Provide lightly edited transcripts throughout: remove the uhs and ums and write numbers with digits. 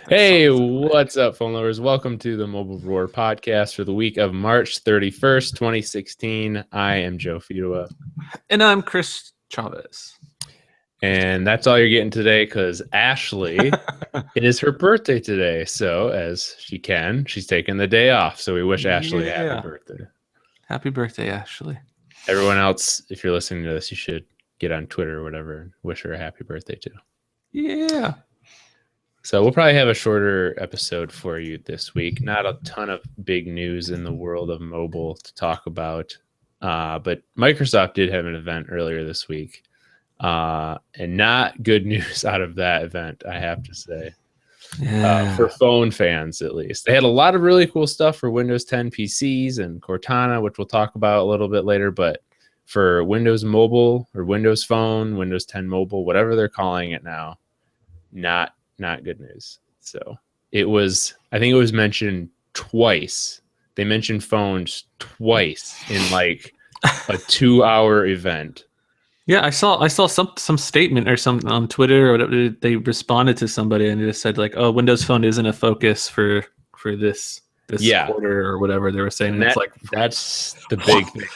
Hey, what's up, phone lovers? Welcome to the Mobile Roar podcast for the week of March 31st, 2016. I am Joe Fidua. And I'm Chris Chavez. And that's all you're getting today because Ashley, it is her birthday today. So, as she can, she's taking the day off. So, we wish Ashley a happy birthday. Happy birthday, Ashley. Everyone else, if you're listening to this, you should get on Twitter or whatever and wish her a happy birthday too. Yeah. So we'll probably have a shorter episode for you this week. Not a ton of big news in the world of mobile to talk about. But Microsoft did have an event earlier this week. And not good news out of that event, I have to say. Yeah. For phone fans, at least. They had a lot of really cool stuff for Windows 10 PCs and Cortana, which we'll talk about a little bit later. But for Windows Mobile or Windows Phone, Windows 10 Mobile, whatever they're calling it now, not good news. So I think it was mentioned twice. They mentioned phones twice in like a 2-hour event. Yeah, I saw some statement or something on Twitter or whatever. They responded to somebody and just said like, "Oh, Windows Phone isn't a focus for this quarter or whatever they were saying." And it's like that's the big thing.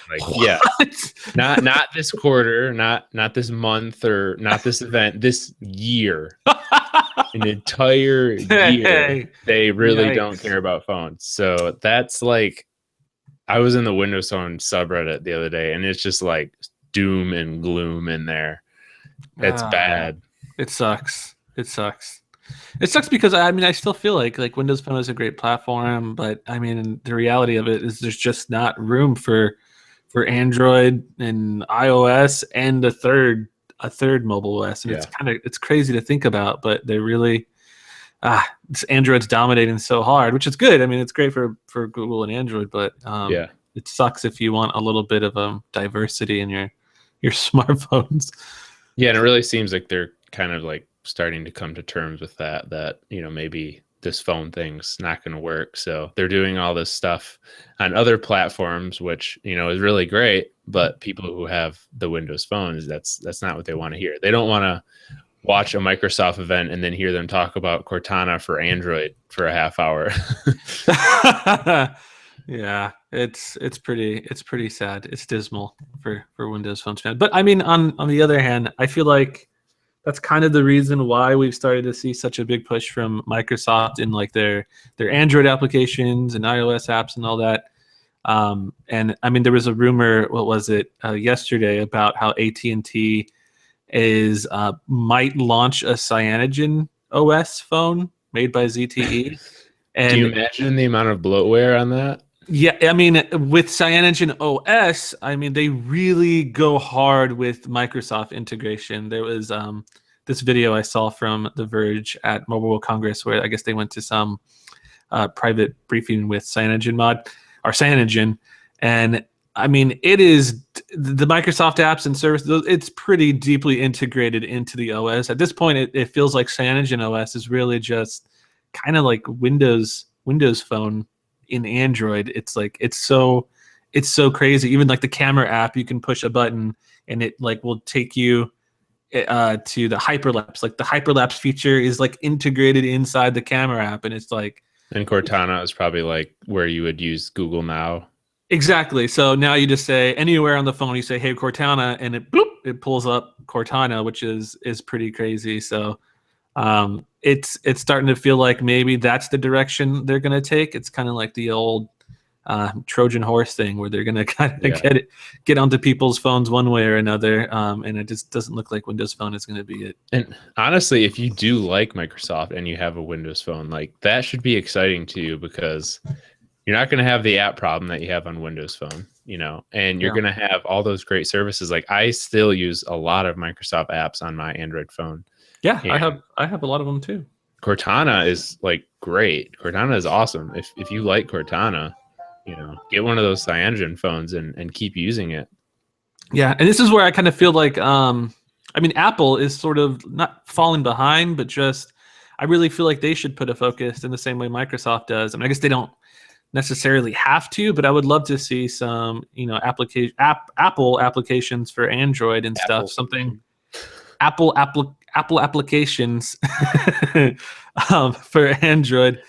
Like, not this quarter, not this month or not this event. This year, an entire year, they really don't care about phones. So that's like, I was in the Windows Phone subreddit the other day, and it's just like doom and gloom in there. It's bad. It sucks because I still feel like Windows Phone is a great platform, but I mean the reality of it is there's just not room for Android and iOS and a third mobile OS, and it's crazy to think about, but they really Android's dominating so hard, which is good. I mean it's great for Google and Android, but it sucks if you want a little bit of diversity in your smartphones. Yeah, and it really seems like they're kind of like starting to come to terms with that maybe this phone thing's not going to work. So they're doing all this stuff on other platforms, which is really great. But people who have the Windows phones, that's not what they want to hear. They don't want to watch a Microsoft event and then hear them talk about Cortana for Android for a half hour. Yeah, it's pretty sad. It's dismal for Windows Phone fans. But I mean, on the other hand, I feel like that's kind of the reason why we've started to see such a big push from Microsoft in like their Android applications and iOS apps and all that. And I mean, there was a rumor, what was it, yesterday about how AT&T might launch a Cyanogen OS phone made by ZTE. And do you imagine the amount of bloatware on that? Yeah, I mean, with Cyanogen OS, I mean, they really go hard with Microsoft integration. There was this video I saw from The Verge at Mobile World Congress where I guess they went to some private briefing with Cyanogen. And I mean, it is the Microsoft apps and services, it's pretty deeply integrated into the OS. At this point, it feels like Cyanogen OS is really just kind of like Windows Phone in Android. It's like it's so crazy. Even like the camera app, you can push a button and it like will take you to the hyperlapse. Like the hyperlapse feature is like integrated inside the camera app, and it's like. And Cortana is probably like where you would use Google Now. Exactly. So now you just say anywhere on the phone, you say, "Hey Cortana," and it pulls up Cortana, which is pretty crazy. So. It's starting to feel like maybe that's the direction they're going to take. It's kind of like the old Trojan horse thing where they're going to kind of get onto people's phones one way or another. And it just doesn't look like Windows Phone is going to be it. And honestly, if you do like Microsoft and you have a Windows Phone, like that should be exciting to you because you're not going to have the app problem that you have on Windows Phone, and you're going to have all those great services. Like I still use a lot of Microsoft apps on my Android phone. Yeah, I have a lot of them too. Cortana is like great. Cortana is awesome. If you like Cortana, get one of those Cyanogen phones and keep using it. Yeah, and this is where I kind of feel like Apple is sort of not falling behind, but just I really feel like they should put a focus in the same way Microsoft does. I mean, I guess they don't necessarily have to, but I would love to see some, Apple applications for Android and stuff. Something Apple Apple applications for Android,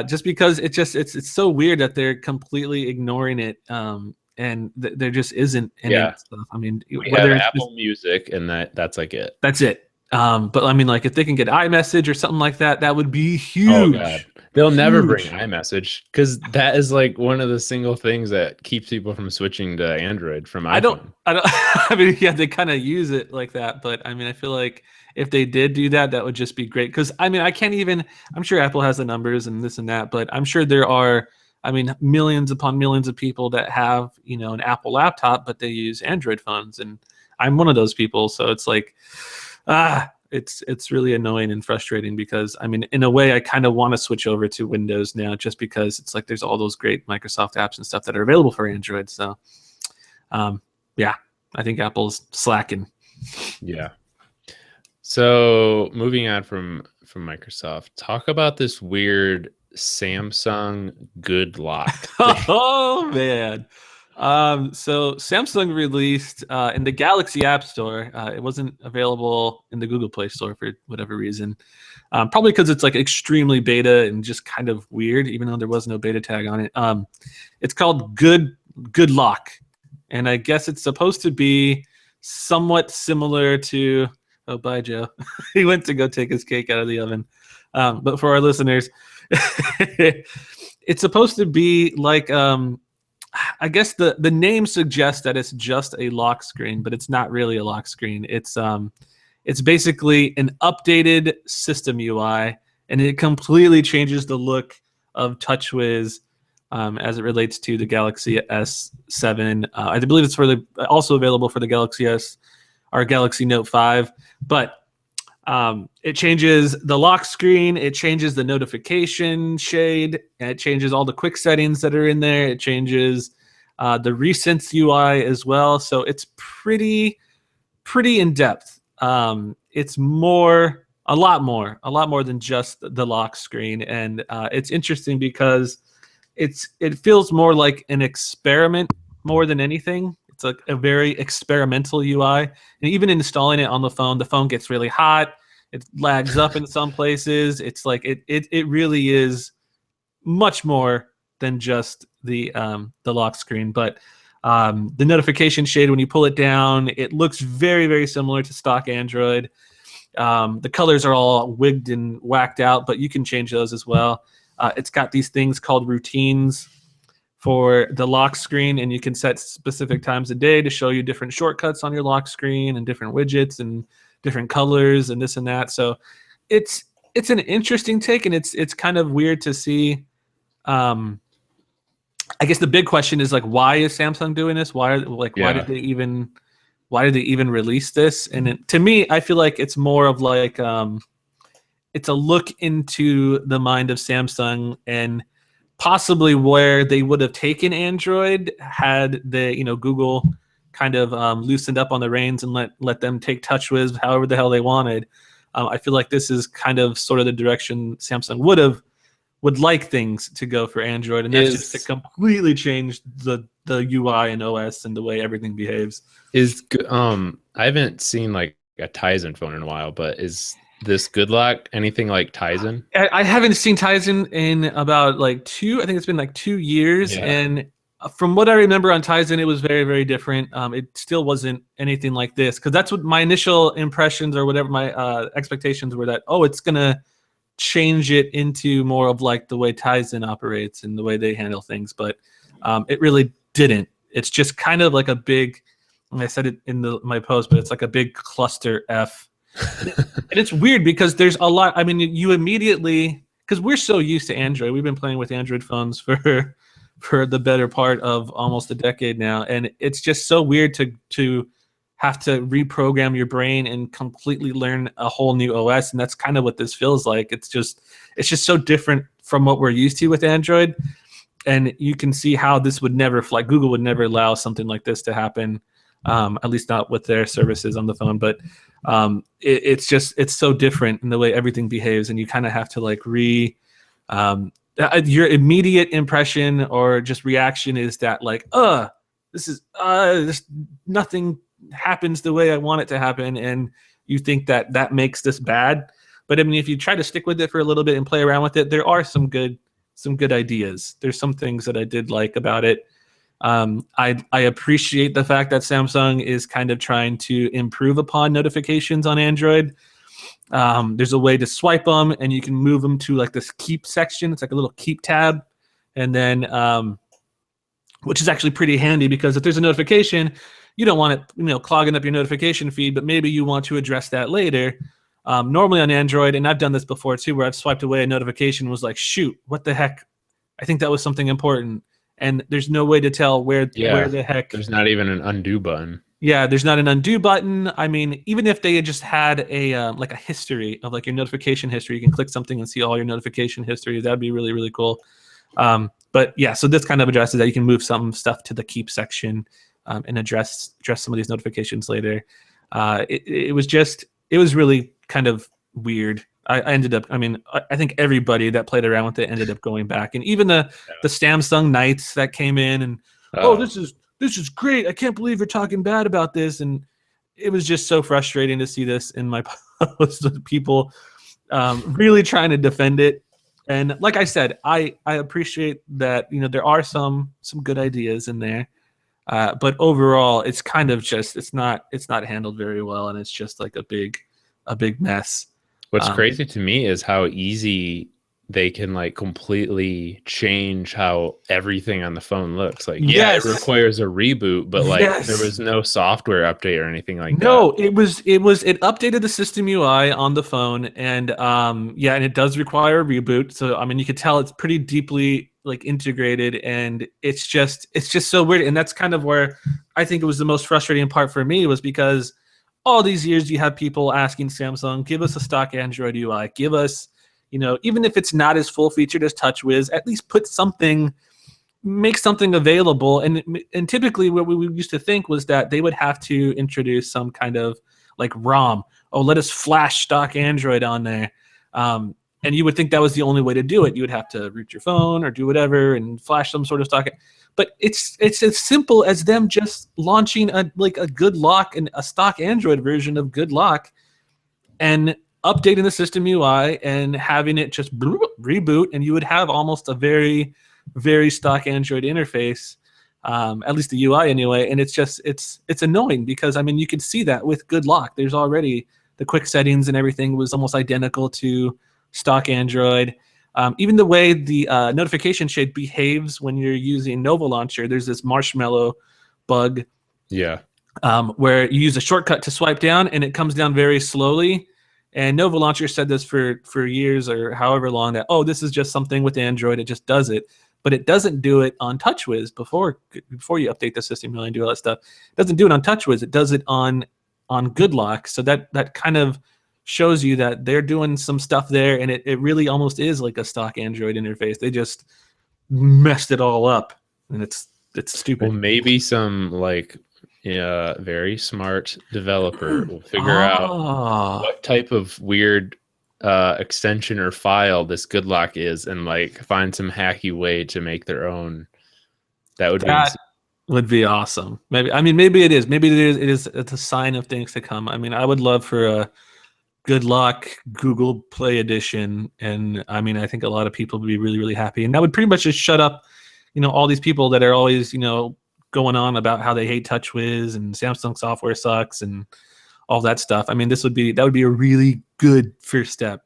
just because it's so weird that they're completely ignoring it, and there just isn't any Yeah. stuff. I mean, We have whether it's Apple Music, and that's like it. that's it. But I mean, like if they can get iMessage or something like that, that would be Oh God, huge. they'll never bring Huge. iMessage because that is like one of the single things that keeps people from switching to Android from iPhone. I don't. I mean, yeah, they kind of use it like that, but I mean, I feel like if they did do that, that would just be great. Because I mean, I can't even. I'm sure Apple has the numbers and this and that, but I'm sure there are. I mean, millions upon millions of people that have an Apple laptop, but they use Android phones, and I'm one of those people. So it's like, it's really annoying and frustrating because I mean, in a way, I kind of want to switch over to Windows now, just because it's like there's all those great Microsoft apps and stuff that are available for Android. So. Yeah, I think Apple's slacking. Yeah. So moving on from Microsoft, talk about this weird Samsung Good Lock thing. Oh man. So Samsung released in the Galaxy App Store. It wasn't available in the Google Play Store for whatever reason. Probably because it's like extremely beta and just kind of weird, even though there was no beta tag on it. It's called Good Lock, and I guess it's supposed to be somewhat similar to. Oh, bye, Joe. He went to go take his cake out of the oven. But for our listeners, it's supposed to be like I guess the name suggests that it's just a lock screen, but it's not really a lock screen. It's basically an updated system UI, and it completely changes the look of TouchWiz as it relates to the Galaxy S7. I believe it's also available for the Galaxy S or Galaxy Note 5, but it changes the lock screen, it changes the notification shade, and it changes all the quick settings that are in there. It changes the recents UI as well. So it's pretty in depth. It's a lot more than just the lock screen, and it's interesting because it feels more like an experiment more than anything. It's like a very experimental UI, and even installing it on the phone gets really hot. It lags up in some places. It's like it really is much more than just the lock screen. But the notification shade, when you pull it down, it looks very, very similar to stock Android. The colors are all wigged and whacked out, but you can change those as well. It's got these things called routines for the lock screen, and you can set specific times a day to show you different shortcuts on your lock screen and different widgets and different colors and this and that. So it's an interesting take, and it's kind of weird to see. I guess the big question is like, why is Samsung doing this? Why did they even release this? And to me, I feel like it's more of like it's a look into the mind of Samsung and possibly where they would have taken Android had the Google kind of loosened up on the reins and let them take TouchWiz however the hell they wanted. I feel like this is kind of sort of the direction Samsung would like things to go for Android, and that's just to completely change the UI and OS and the way everything behaves. I haven't seen like a Tizen phone in a while, but is this Good Lock anything like Tizen? I haven't seen Tizen in about I think it's been like 2 years. Yeah. And from what I remember on Tizen, it was very, very different. It still wasn't anything like this, because that's what my initial impressions or whatever my expectations were, that, it's going to change it into more of like the way Tizen operates and the way they handle things. But it really didn't. It's just kind of like a big, and I said it in my post, but it's like a big cluster F. And it's weird because there's a lot. I mean, you immediately, because we're so used to Android, we've been playing with Android phones for the better part of almost a decade now, and it's just so weird to have to reprogram your brain and completely learn a whole new OS. And that's kind of what this feels like. It's just so different from what we're used to with Android, and you can see how this would never fly. Google would never allow something like this to happen, at least not with their services on the phone. But it's so different in the way everything behaves, and you kind of have to like your immediate impression or just reaction is that like, this nothing happens the way I want it to happen, and you think that makes this bad. But I mean, if you try to stick with it for a little bit and play around with it, there are some good ideas. There's some things that I did like about it. I appreciate the fact that Samsung is kind of trying to improve upon notifications on Android. There's a way to swipe them, and you can move them to like this keep section. It's like a little keep tab, and then which is actually pretty handy, because if there's a notification, you don't want it, clogging up your notification feed, but maybe you want to address that later. Normally on Android, and I've done this before too, where I've swiped away a notification, was like, shoot, what the heck? I think that was something important, and there's no way to tell where the heck. There's not even an undo button. Yeah, there's not an undo button. I mean, even if they had just had a like a history of like your notification history, you can click something and see all your notification history. That'd be really, really cool. But yeah, so this kind of addresses that. You can move some stuff to the keep section and address some of these notifications later. It was really kind of weird. I think everybody that played around with it ended up going back, and even the Samsung Knights that came in and this is great. I can't believe you're talking bad about this, and it was just so frustrating to see this in my posts with people really trying to defend it. And like I said, I appreciate that there are some good ideas in there, but overall it's kind of just it's not handled very well, and it's just like a big mess. What's crazy to me is how easy they can like completely change how everything on the phone looks. Like, it requires a reboot, but like there was no software update or anything like that. No, it updated the system UI on the phone, and and it does require a reboot. So I mean, you could tell it's pretty deeply like integrated, and it's just so weird. And that's kind of where I think it was the most frustrating part for me, was because all these years you have people asking Samsung, give us a stock Android UI, give us, even if it's not as full featured as TouchWiz, at least make something available. And typically what we used to think was that they would have to introduce some kind of like ROM. Oh, let us flash stock Android on there. And you would think that was the only way to do it. You would have to root your phone or do whatever and flash some sort of stock. But it's as simple as them just launching a Good Lock and a stock Android version of Good Lock, and updating the system UI and having it just reboot, and you would have almost a very, very stock Android interface, at least the UI anyway. And it's annoying, because I mean, you can see that with Good Lock, there's already the quick settings and everything was almost identical to stock Android. Even the way the notification shade behaves when you're using Nova Launcher, there's this marshmallow bug. Yeah. Where you use a shortcut to swipe down, and it comes down very slowly. And Nova Launcher said this for years or however long, that, this is just something with Android, it just does it. But it doesn't do it on TouchWiz before you update the system and do all that stuff. It doesn't do it on TouchWiz. It does it on Good Lock. So that kind of shows you that they're doing some stuff there, and it really almost is like a stock Android interface. They just messed it all up, and it's stupid. Well, maybe some like very smart developer will figure out what type of weird extension or file this Good Lock is, and like find some hacky way to make their own. That would be awesome. Maybe it is. Maybe it's a sign of things to come. I mean, I would love for a Good Lock Google Play Edition, and I mean, I think a lot of people would be really, really happy, and that would pretty much just shut up, all these people that are always, going on about how they hate TouchWiz and Samsung software sucks and all that stuff. I mean, that would be a really good first step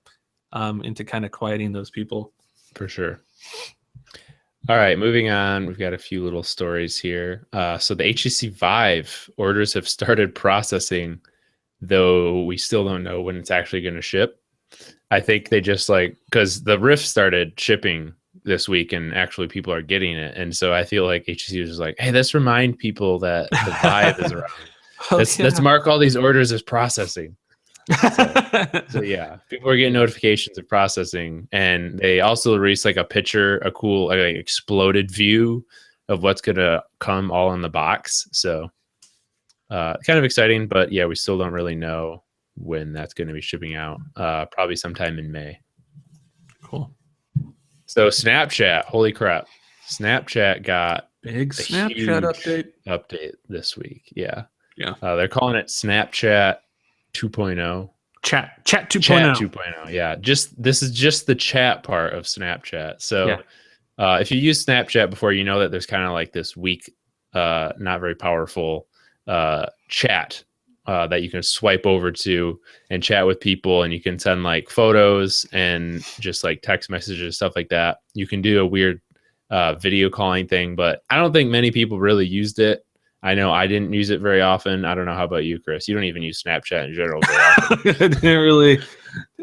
into kind of quieting those people. For sure. All right, moving on. We've got a few little stories here. So the HTC Vive orders have started processing, though we still don't know when it's actually going to ship. I think they just because the Rift started shipping this week, and actually people are getting it, and so I feel like HTC was just like, hey, let's remind people that the Vive is around. Let's mark all these orders as processing. So yeah, people are getting notifications of processing, and they also released a picture, a cool exploded view of what's gonna come all in the box. So kind of exciting, but yeah, we still don't really know when that's going to be shipping out. Probably sometime in May. Cool. So Snapchat, holy crap. Snapchat got big Snapchat update this week. Yeah. Yeah. They're calling it Snapchat 2.0. Chat 2.0. Chat 2.0. Yeah. This is just the chat part of Snapchat. So if you use Snapchat before, you know that there's kind of like this weak, not very powerful chat that you can swipe over to and chat with people, and you can send like photos and just like text messages, stuff like that. You can do a weird video calling thing, but I don't think many people really used it. I know I didn't use it very often. I don't know. How about you, Chris? You don't even use Snapchat in general very often. I didn't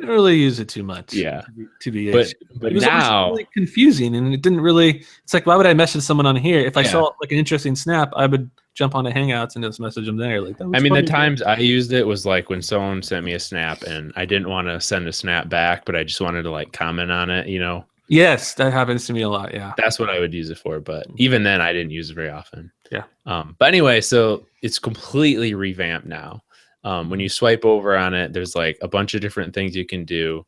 really use it too much. Yeah. To be but it was now really confusing, and it didn't really. It's like, why would I message someone on here? If I saw like an interesting snap, I would jump onto Hangouts and just message them there. Like, I mean, the times I used it was like when someone sent me a snap and I didn't want to send a snap back, but I just wanted to like comment on it, you know? Yes, that happens to me a lot. Yeah. That's what I would use it for. But even then I didn't use it very often. Yeah. But anyway, so it's completely revamped now. When you swipe over on it, there's like a bunch of different things you can do.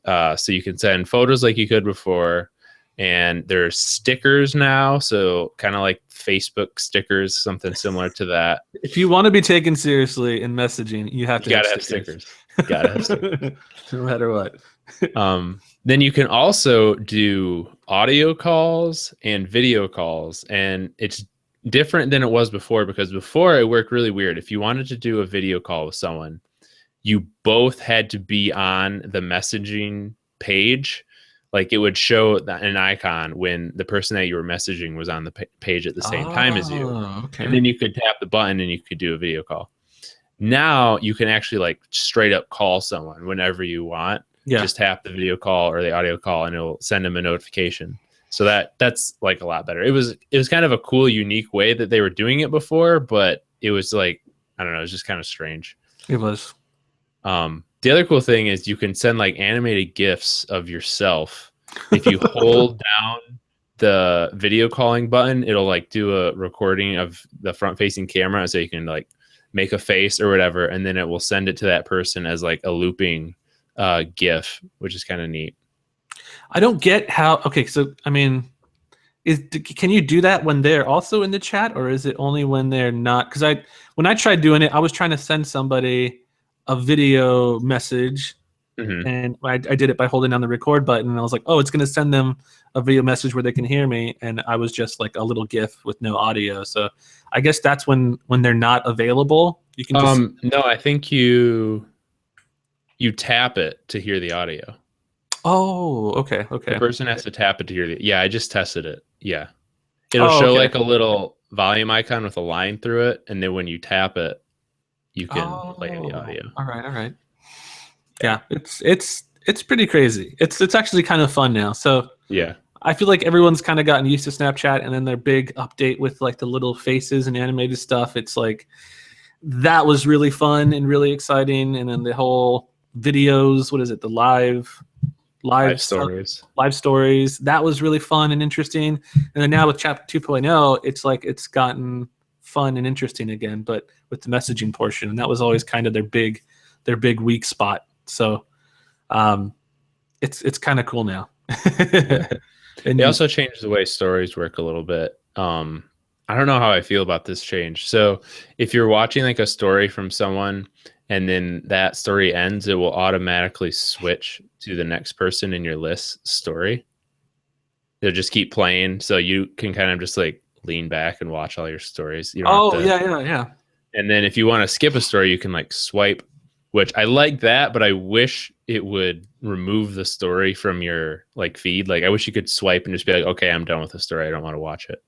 So you can send photos like you could before, and there's stickers now. So kind of like Facebook stickers, something similar to that. If you want to be taken seriously in messaging, you have to have stickers. Gotta have stickers. No matter what. Then you can also do audio calls and video calls, and it's different than it was before, because before it worked really weird. If you wanted to do a video call with someone, you both had to be on the messaging page. Like it would show an icon when the person that you were messaging was on the page at the same time as you. Okay. And then you could tap the button and you could do a video call. Now you can actually like straight up call someone whenever you want. Yeah. Just tap the video call or the audio call and it'll send them a notification. So that's like a lot better. It was kind of a cool, unique way that they were doing it before, but it was like, I don't know, it was just kind of strange. It was. The other cool thing is you can send like animated GIFs of yourself. If you hold down the video calling button, it'll like do a recording of the front facing camera, so you can like make a face or whatever, and then it will send it to that person as like a looping GIF, which is kind of neat. I don't get how. Okay, so I mean, can you do that when they're also in the chat, or is it only when they're not? Because when I tried doing it, I was trying to send somebody a video message, and I did it by holding down the record button, and I was like, oh, it's going to send them a video message where they can hear me, and I was just like a little GIF with no audio. So I guess that's when they're not available. You can just no, I think you tap it to hear the audio. Oh, okay. The person has to tap it to hear the. Yeah, I just tested it. Yeah, it'll show like a little volume icon with a line through it, and then when you tap it, you can play the audio. All right. Yeah, it's pretty crazy. It's actually kind of fun now. So yeah, I feel like everyone's kind of gotten used to Snapchat, and then their big update with like the little faces and animated stuff. It's like that was really fun and really exciting, and then the whole videos. What is it? The live stories. Live stories. That was really fun and interesting. And then now with Chapter 2.0, it's like it's gotten fun and interesting again, but with the messaging portion, and that was always kind of their big weak spot. So it's kind of cool now. And they also changed the way stories work a little bit. I don't know how I feel about this change. So if you're watching like a story from someone and then that story ends, it will automatically switch to the next person in your list story. They'll just keep playing, so you can kind of just like lean back and watch all your stories. You don't have to, yeah. And then if you want to skip a story, you can like swipe, which I like that, but I wish it would remove the story from your like feed. Like I wish you could swipe and just be like, okay, I'm done with the story. I don't want to watch it.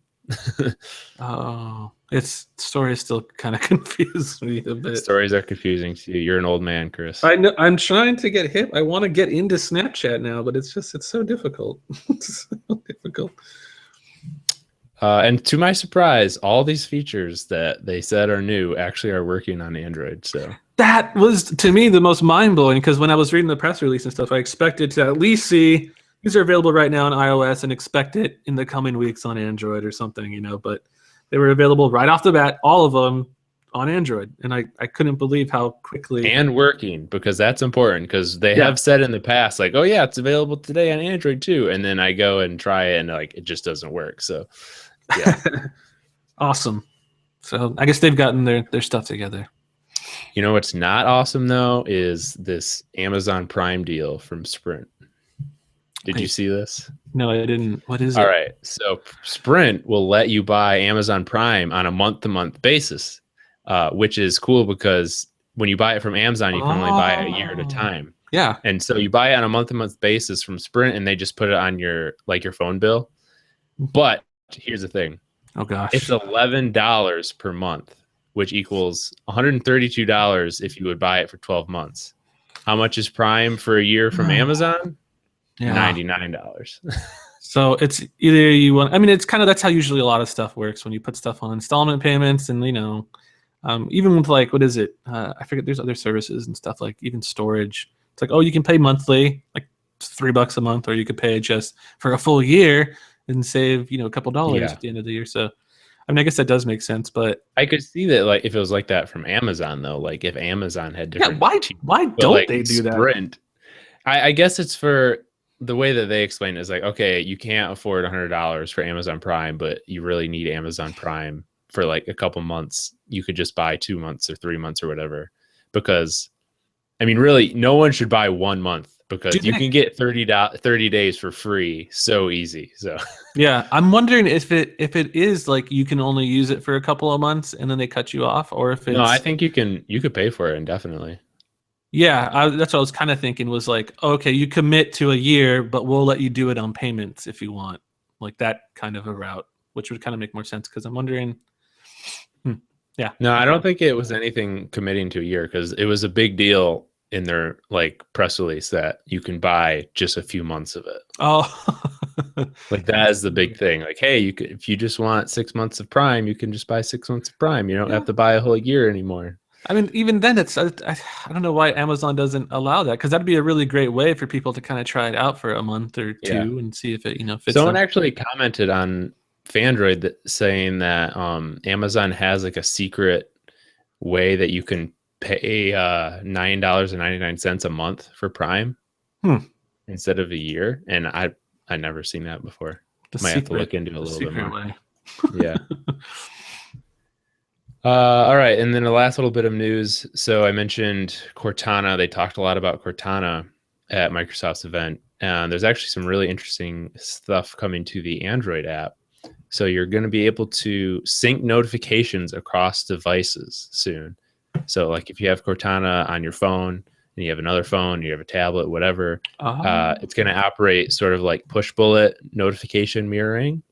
Stories still kind of confuse me a bit. Stories are confusing to you. You're an old man, Chris. I know. I'm trying to get hip. I want to get into Snapchat now, but it's so difficult. It's so difficult. And to my surprise, all these features that they said are new actually are working on Android. So that was, to me, the most mind-blowing, because when I was reading the press release and stuff, I expected to at least see these are available right now on iOS and expect it in the coming weeks on Android or something, but they were available right off the bat, all of them on Android. And I couldn't believe how quickly. And working, because that's important, because they have said in the past, like, oh yeah, it's available today on Android too. And then I go and try it and like, it just doesn't work. So yeah. Awesome. So I guess they've gotten their stuff together. You know what's not awesome though is this Amazon Prime deal from Sprint. Did you Wait, see this? no, I didn't. What is All it? right. So Sprint will let you buy Amazon Prime on a month-to-month basis, which is cool because when you buy it from Amazon, you can only buy it a year at a Oh, time. yeah. And so you buy it on a month-to-month basis from Sprint, and they just put it on your your phone bill. But here's the thing: Oh it's gosh. $11 per month, which equals $132 if you would buy it for 12 months. How much is Prime for a year from Amazon? Yeah. $99. So it's either you want. I mean, it's kind of that's how usually a lot of stuff works when you put stuff on installment payments, and even with like what is it? I forget. There's other services and stuff like even storage. It's like, oh, you can pay monthly, like $3 a month, or you could pay just for a full year and save a couple dollars Yeah. at the end of the year. So I mean, I guess that does make sense, but I could see that like if it was like that from Amazon though, like if Amazon had yeah, different why but don't like they do that? Sprint, I guess it's for the way that they explain it is like, okay, you can't afford $100 for Amazon Prime, but you really need Amazon Prime for like a couple months. You could just buy 2 months or 3 months or whatever. Because I mean, really, no one should buy 1 month Do because you they? can get 30 days for free so easy. So Yeah, I'm wondering if it is like you can only use it for a couple of months and then they cut you off, or if no, I it's think you could pay for it indefinitely. yeah. That's what I was kind of thinking was like, okay, you commit to a year, but we'll let you do it on payments if you want, like that kind of a route, which would kind of make more sense because I'm wondering. Hmm, yeah. No, I Okay. don't think it was anything committing to a year because it was a big deal in their like press release that you can buy just a few months of it. Oh, Like that is the big thing. Like, hey, you could if you just want 6 months of Prime, you can just buy 6 months of Prime. You don't yeah. have to buy a whole year anymore. I mean, even then, I don't know why Amazon doesn't allow that because that'd be a really great way for people to kind of try it out for a month or Yeah. two and see if it fits Someone them. actually commented on Fandroid saying that Amazon has like a secret way that you can pay $9.99 a month for Prime Hmm. instead of a year, and I never seen that before. The Might have to secret, look into it a the little bit secret more. way. Yeah. All right, and then the last little bit of news. So I mentioned Cortana. They talked a lot about Cortana at Microsoft's event, and there's actually some really interesting stuff coming to the Android app. So you're going to be able to sync notifications across devices soon. So like if you have Cortana on your phone and you have another phone, you have a tablet, whatever, Oh, it's going to operate sort of like push bullet notification mirroring,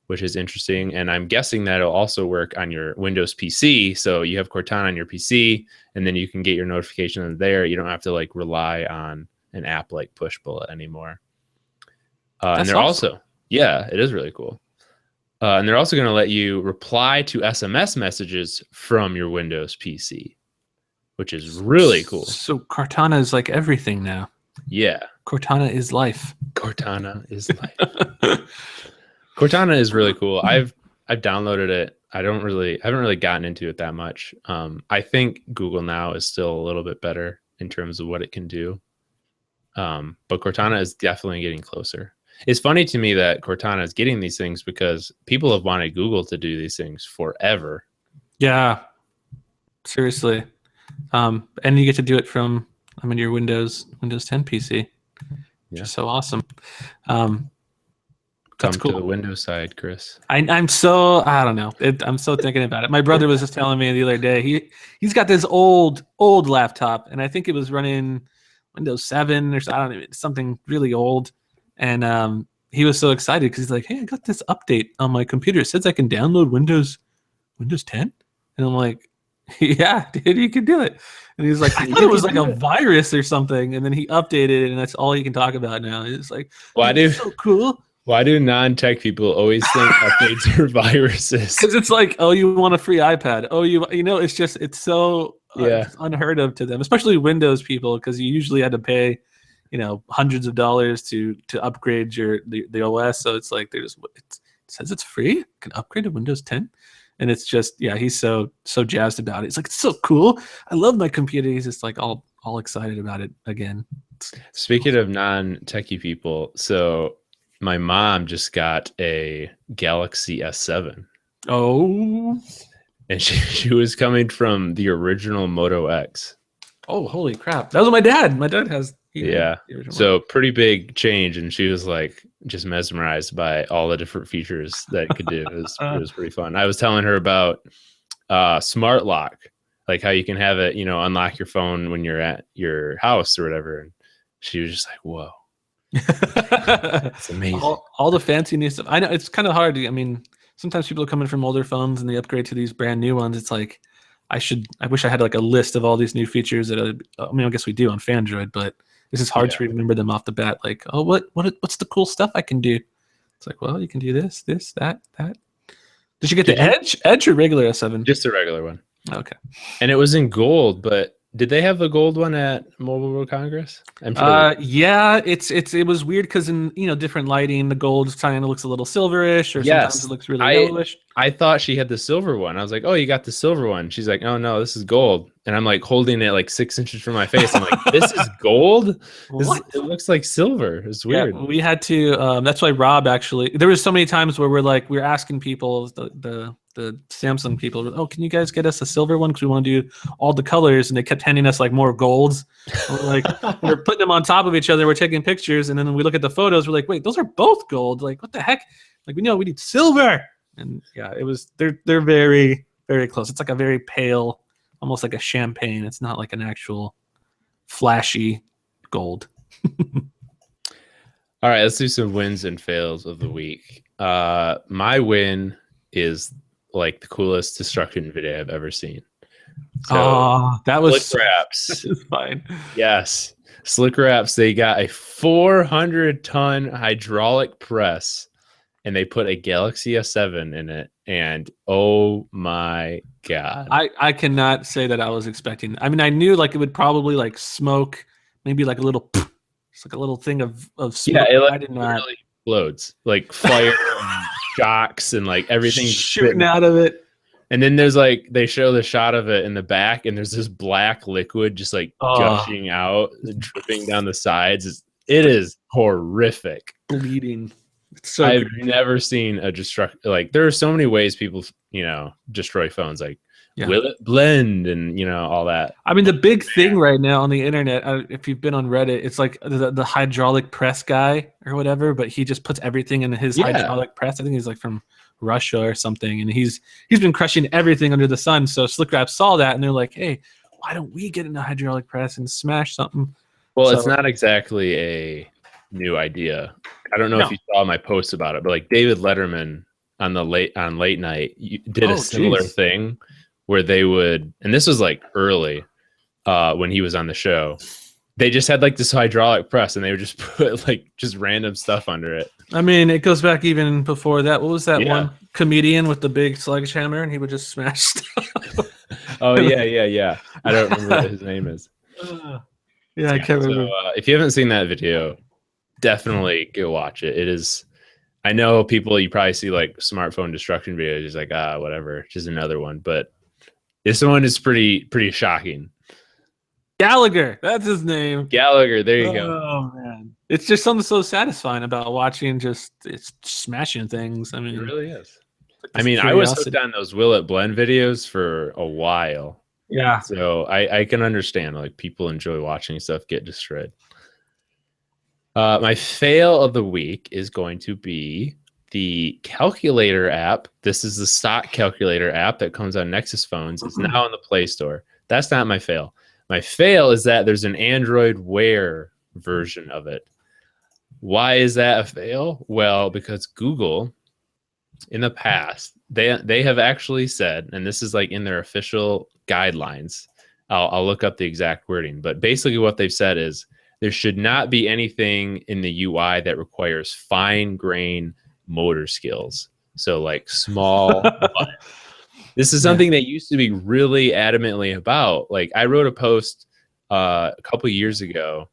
which is interesting. And I'm guessing that it'll also work on your Windows PC. So you have Cortana on your PC, and then you can get your notifications there. You don't have to like rely on an app like Push Bullet anymore. And that's they're awesome. also, yeah, it is really cool. And they're also going to let you reply to SMS messages from your Windows PC, which is really cool. So Cortana is like everything now. Yeah, Cortana is life. Cortana is life. Cortana is really cool. I've downloaded it. I haven't really gotten into it that much. I think Google Now is still a little bit better in terms of what it can do. But Cortana is definitely getting closer. It's funny to me that Cortana is getting these things because people have wanted Google to do these things forever. Yeah, seriously. And you get to do it from your Windows 10 PC, which Yeah. is so awesome. Um, that's Come to the cool. Windows side, Chris. I'm so I don't know. I'm so thinking about it. My brother was just telling me the other day he's got this old laptop, and I think it was running Windows 7 or I don't know, something really old. And he was so excited because he's like, "Hey, I got this update on my computer. It says I can download Windows 10." And I'm like, "Yeah, dude, you can do it." And he's like, "I thought it was like a virus or something." And then he updated it, and that's all he can talk about now. It's like, Why "Man, do it's so cool." why do non-tech people always think updates are viruses? Because it's like, oh, you want a free iPad? Oh, it's so Yeah. it's unheard of to them, especially Windows people, because you usually had to pay, hundreds of dollars to upgrade the OS. So it's like it says it's free. You can upgrade to Windows 10, and it's just he's so jazzed about it. It's like it's so cool. I love my computer. He's just like all excited about it again. It's Speaking awesome. of non-techie people, so my mom just got a Galaxy S7. Oh, and she was coming from the original Moto X. Oh, holy crap! That was my dad. My dad has. Yeah. So pretty big change, and she was like just mesmerized by all the different features that it could do. It was pretty fun. I was telling her about smart lock, like how you can have it, unlock your phone when you're at your house or whatever. And she was just like, "Whoa, it's amazing!" All the fancy new stuff. I know it's kind of hard. I mean, sometimes people are coming from older phones and they upgrade to these brand new ones. It's like I wish I had like a list of all these new features that I guess we do on Fandroid, but this is hard to remember them off the bat. Like, oh, what's the cool stuff I can do? It's like, well, you can do this, that. Did you get the Edge or regular S7? Just a regular one. Okay. And it was in gold, but did they have the gold one at Mobile World Congress? I'm sure. Yeah, it was weird because in different lighting, the gold kind of looks a little silverish, or sometimes it looks really yellowish. I thought she had the silver one. I was like, "Oh, you got the silver one." She's like, "Oh no, this is gold." And I'm like holding it like 6 inches from my face. I'm like, "This is gold? It looks like silver." It's weird. Yeah, we had to. That's why Rob actually. There was so many times where we're asking people, the Samsung people, "Oh, can you guys get us a silver one? Because we want to do all the colors." And they kept handing us like more golds. We're putting them on top of each other. We're taking pictures, and then we look at the photos. We're like, "Wait, those are both gold. Like, what the heck? Like, we need silver." And yeah, it was. They're very, very close. It's like a very pale, almost like a champagne. It's not like an actual flashy gold. All right, let's do some wins and fails of the week. My win is like the coolest destruction video I've ever seen. So, that was Slick Wraps. That is fine. Yes, Slick Wraps. They got a 400-ton hydraulic press, and they put a Galaxy S7 in it. And oh my god, I cannot say that I was expecting. I mean, I knew like it would probably like smoke, maybe like a little. It's like a little thing of smoke. Yeah, it I did not. Really explodes, like fire and shocks and like everything shooting out of it. And then there's like they show the shot of it in the back, and there's this black liquid just like gushing out, dripping down the sides. It is horrific, bleeding. So I've never seen a like. There are so many ways people destroy phones, like. Yeah. Will it blend and all that? I mean, the big thing right now on the internet, if you've been on Reddit, it's like the hydraulic press guy or whatever, but he just puts everything in his hydraulic press. I think he's like from Russia or something, and he's been crushing everything under the sun. So Slick Wrap saw that, and they're like, "Hey, why don't we get in a hydraulic press and smash something?" Well, it's not exactly a new idea. I don't know if you saw my post about it, but like David Letterman on late night did a similar thing. Where they would, and this was like early when he was on the show, they just had like this hydraulic press and they would just put like just random stuff under it. I mean, it goes back even before that. What was that one comedian with the big sledgehammer and he would just smash stuff? Oh, yeah. I don't remember what his name is. I can't remember. So, if you haven't seen that video, definitely go watch it. It is. I know people, you probably see like smartphone destruction videos, just like, whatever, just another one. But this one is pretty shocking. Gallagher, that's his name. Gallagher, there you go. Oh man, it's just something so satisfying about watching it's smashing things. I mean, it really is. I mean, I was hooked on those Will It Blend videos for a while. Yeah. So I can understand like people enjoy watching stuff get destroyed. My fail of the week is going to be the calculator app. This is the stock calculator app that comes on Nexus phones. It's now in the Play Store. That's not my fail. My fail is that there's an Android Wear version of it. Why is that a fail? Well, because Google, in the past, they have actually said, and this is like in their official guidelines. I'll look up the exact wording, but basically what they've said is there should not be anything in the UI that requires fine-grained motor skills. So like small button. This is something they used to be really adamantly about. Like I wrote a post a couple years ago.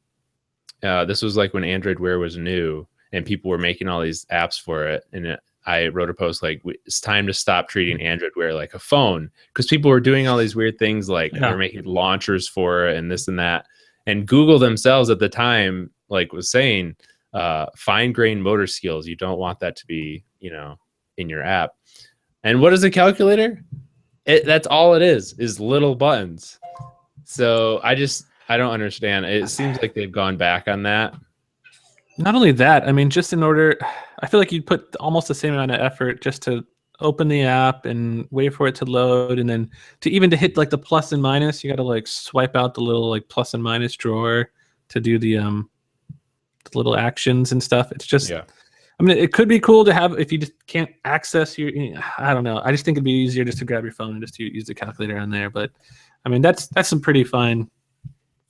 This was like when Android Wear was new and people were making all these apps for it. And I wrote a post like, it's time to stop treating Android Wear like a phone, because people were doing all these weird things like they're making launchers for it and this and that. And Google themselves at the time like was saying, fine-grained motor skills. You don't want that to be, in your app. And what is a calculator? That's all it is little buttons. So I don't understand. It seems like they've gone back on that. Not only that, I mean, just in order, I feel like you'd put almost the same amount of effort just to open the app and wait for it to load, and then to hit like the plus and minus, you got to like swipe out the little like plus and minus drawer to do the little actions and stuff. It's just, Yeah. I mean, it could be cool to have if you just can't access your. I don't know. I just think it'd be easier just to grab your phone and just to use the calculator on there. But I mean, that's some pretty fine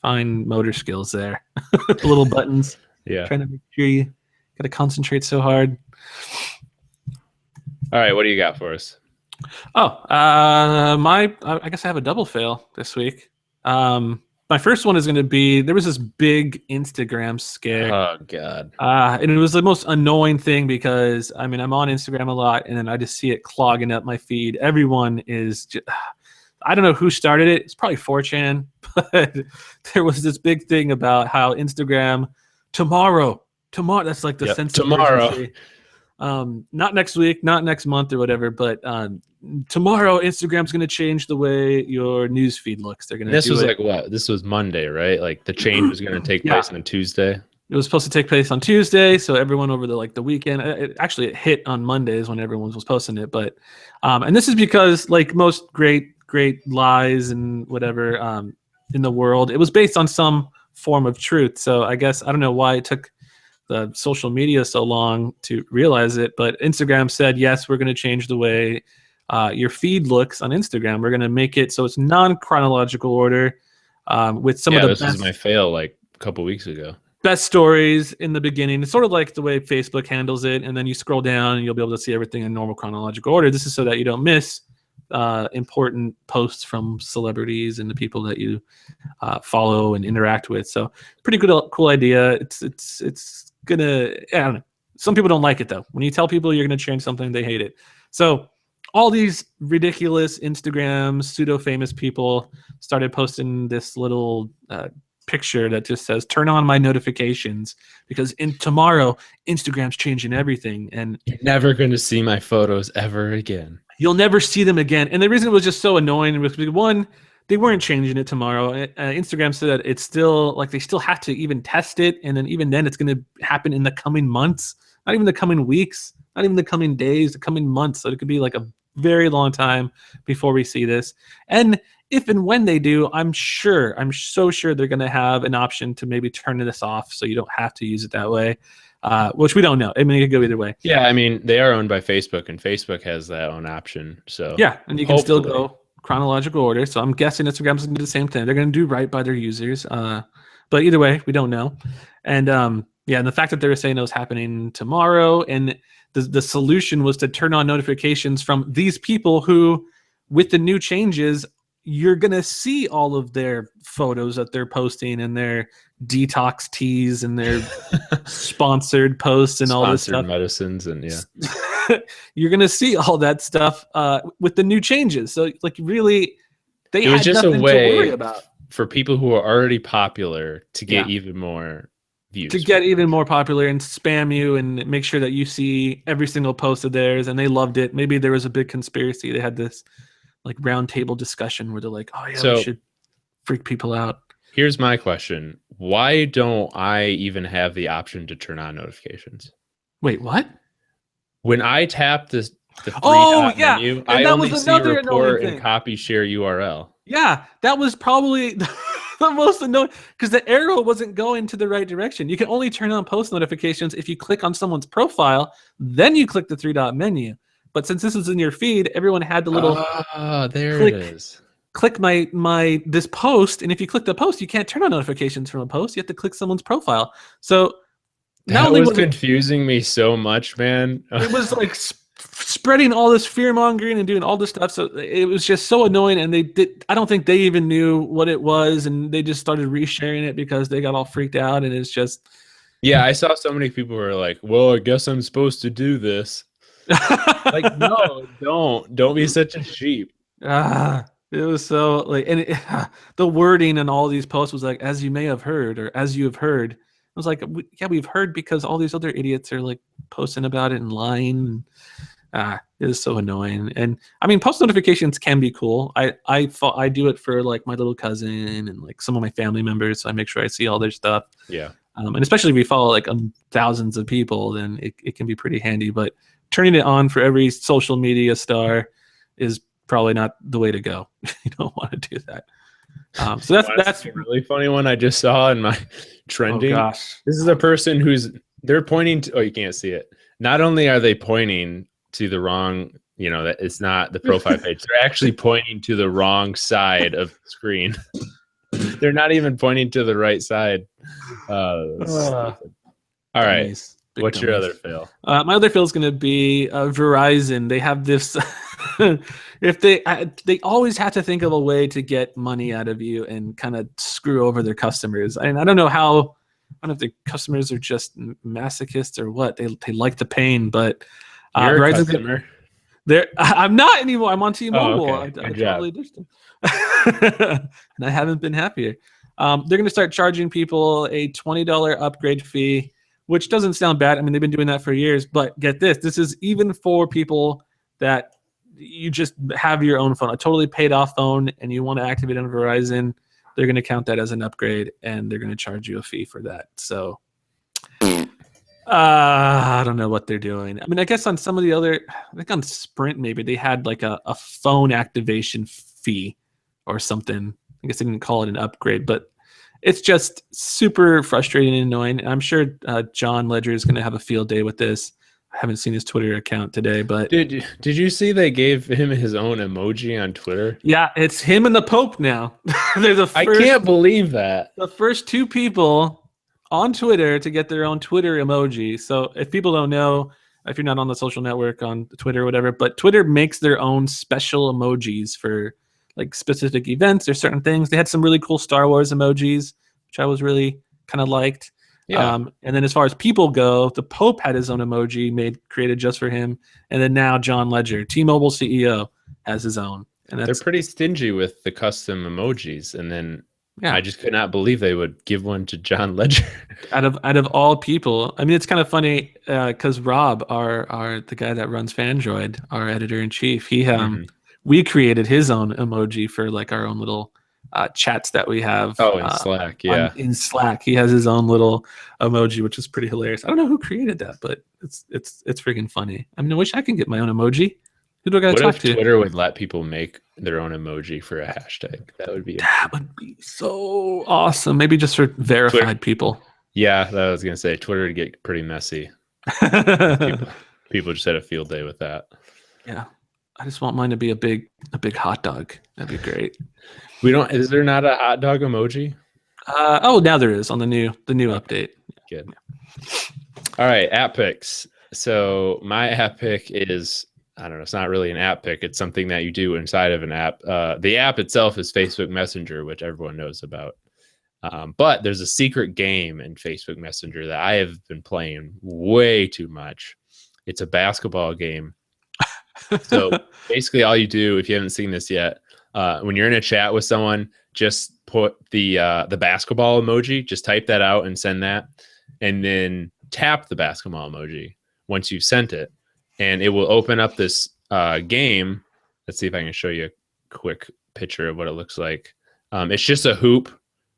motor skills there. The little buttons. Yeah. Trying to make sure you got to concentrate so hard. All right, what do you got for us? Oh, I guess I have a double fail this week. My first one is going to be, there was this big Instagram scare. Oh God. And it was the most annoying thing because I mean, I'm on Instagram a lot and then I just see it clogging up my feed. Everyone is just, I don't know who started it. It's probably 4chan, but there was this big thing about how Instagram tomorrow, that's like the sense tomorrow. of urgency. Not next week, not next month or whatever, but tomorrow Instagram's going to change the way your news feed looks. They're going to. This was like what? This was Monday, right? Like the change was going to take place on Tuesday. It was supposed to take place on Tuesday, so everyone over the weekend. It hit on Mondays when everyone was posting it, but and this is because like most great lies and whatever in the world, it was based on some form of truth. So I guess I don't know why it took the social media so long to realize it, but Instagram said, yes, we're going to change the way your feed looks on Instagram. We're going to make it so it's non-chronological order with some of the this was my fail like a couple weeks ago. Best stories in the beginning. It's sort of like the way Facebook handles it, and then you scroll down and you'll be able to see everything in normal chronological order. This is so that you don't miss important posts from celebrities and the people that you follow and interact with. So pretty cool idea. It's gonna, I don't know. Some people don't like it though. When you tell people you're gonna change something, they hate it. So all these ridiculous Instagram pseudo famous people started posting this little picture that just says turn on my notifications because tomorrow Instagram's changing everything and you're never going to see my photos ever again. You'll never see them again. And the reason it was just so annoying was because one, they weren't changing it tomorrow. Instagram said that it's still like they still have to even test it, and then even then it's going to happen in the coming months, not even the coming weeks, not even the coming days, the coming months. So it could be like a very long time before we see this. And if and when they do, I'm so sure they're going to have an option to maybe turn this off so you don't have to use it that way, which we don't know. I mean, it could go either way. Yeah, I mean, they are owned by Facebook, and Facebook has that own option. So yeah, and you can still go chronological order. So I'm guessing Instagram's going to do the same thing. They're going to do right by their users. But either way, we don't know. And and the fact that they were saying it was happening tomorrow, and the solution was to turn on notifications from these people who, with the new changes, you're going to see all of their photos that they're posting and their detox teas and their sponsored posts and all this stuff. Medicines and You're going to see all that stuff with the new changes. So like really, it was just a way for people who are already popular to get even more views. To get even more popular and spam you and make sure that you see every single post of theirs, and they loved it. Maybe there was a big conspiracy. They had this like round table discussion where they're like, oh yeah, we should freak people out. Here's my question. Why don't I even have the option to turn on notifications? Wait, what? When I tap the three-dot menu, I only see report and copy share URL. Yeah, that was probably the most annoying because the arrow wasn't going to the right direction. You can only turn on post notifications if you click on someone's profile, then you click the three-dot menu. But since this is in your feed, everyone had the little it is. Click my this post, and if you click the post, you can't turn on notifications from a post. You have to click someone's profile. So that was confusing me so much, man. It was like spreading all this fear mongering and doing all this stuff. So it was just so annoying. And I don't think they even knew what it was, and they just started resharing it because they got all freaked out. And it's just I saw so many people who were like, "Well, I guess I'm supposed to do this." Like, no, don't be such a sheep. It was so like, and the wording and all these posts was like, as you may have heard, or as you have heard. I was like, we've heard because all these other idiots are like posting about it and lying. It is so annoying. And I mean, post notifications can be cool. I do it for like my little cousin and like some of my family members. So I make sure I see all their stuff. Yeah. And especially if you follow like thousands of people, then it can be pretty handy. But turning it on for every social media star is probably not the way to go. You don't want to do that. So that's a really funny one I just saw in my trending. Oh gosh. This is a person they're pointing to, oh, you can't see it. Not only are they pointing to the wrong, that it's not the profile page, they're actually pointing to the wrong side of the screen. They're not even pointing to the right side. All right. Dummies. What's your other fail? My other fail is going to be Verizon. They have this. If they always have to think of a way to get money out of you and kind of screw over their customers. And I don't know how. I don't know if the customers are just masochists or what. They like the pain, but You're a Verizon's customer. I'm not anymore. I'm on T-Mobile. Oh, okay. I totally ditched them. And I haven't been happier. They're going to start charging people a $20 upgrade fee, which doesn't sound bad. I mean, they've been doing that for years, but get this. This is even for people that you just have your own phone, a totally paid off phone, and you want to activate on Verizon. They're going to count that as an upgrade, and they're going to charge you a fee for that. So I don't know what they're doing. I mean, I guess on some of the other, I think on Sprint, maybe they had like a phone activation fee or something. I guess they didn't call it an upgrade, but it's just super frustrating and annoying. And I'm sure John Ledger is going to have a field day with this. I haven't seen his Twitter account today, but did you see they gave him his own emoji on Twitter? Yeah, it's him and the Pope now. They're the first, I can't believe that. The first two people on Twitter to get their own Twitter emoji. So if people don't know, if you're not on the social network on Twitter or whatever, but Twitter makes their own special emojis for like specific events or certain things. They had some really cool Star Wars emojis, which I was really kind of liked. Yeah. And then as far as people go, the Pope had his own emoji created just for him. And then now John Ledger, T-Mobile CEO, has his own. And they're pretty stingy with the custom emojis. And then yeah. I just could not believe they would give one to John Ledger. out of all people. I mean, it's kind of funny because Rob, our the guy that runs Fandroid, our editor in chief, we created his own emoji for like our own little chats that we have. Oh, in Slack, yeah. In Slack, he has his own little emoji, which is pretty hilarious. I don't know who created that, but it's freaking funny. I mean, I wish I could get my own emoji. Who do I gotta talk to? Twitter would let people make their own emoji for a hashtag. That would be so awesome. Maybe just for verified Twitter. People. Yeah, that was gonna say Twitter would get pretty messy. people just had a field day with that. Yeah. I just want mine to be a big hot dog. That'd be great. Is there not a hot dog emoji? Now there is on the new update. Good. All right, app picks. So my app pick is, I don't know, it's not really an app pick. It's something that you do inside of an app. The app itself is Facebook Messenger, which everyone knows about. But there's a secret game in Facebook Messenger that I have been playing way too much. It's a basketball game. So basically all you do, if you haven't seen this yet, when you're in a chat with someone, just put the basketball emoji, just type that out and send that, and then tap the basketball emoji once you've sent it, and it will open up this game. Let's see if I can show you a quick picture of what it looks like. It's just a hoop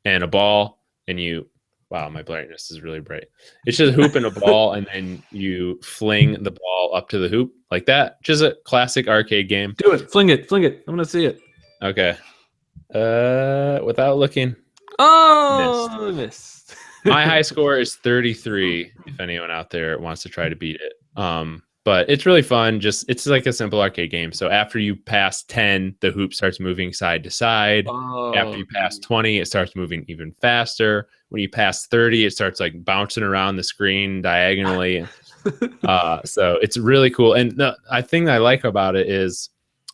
and a ball, and wow, my brightness is really bright. It's just a hoop and a ball, and then you fling the ball up to the hoop like that. Just a classic arcade game. Do it. Fling it. I want to see it. Okay. Without looking. Oh, missed. My high score is 33, if anyone out there wants to try to beat it. But it's really fun. It's like a simple arcade game. So after you pass 10, the hoop starts moving side to side. Oh. After you pass 20, it starts moving even faster. When you pass 30, it starts like bouncing around the screen diagonally. So it's really cool. And the thing I like about it is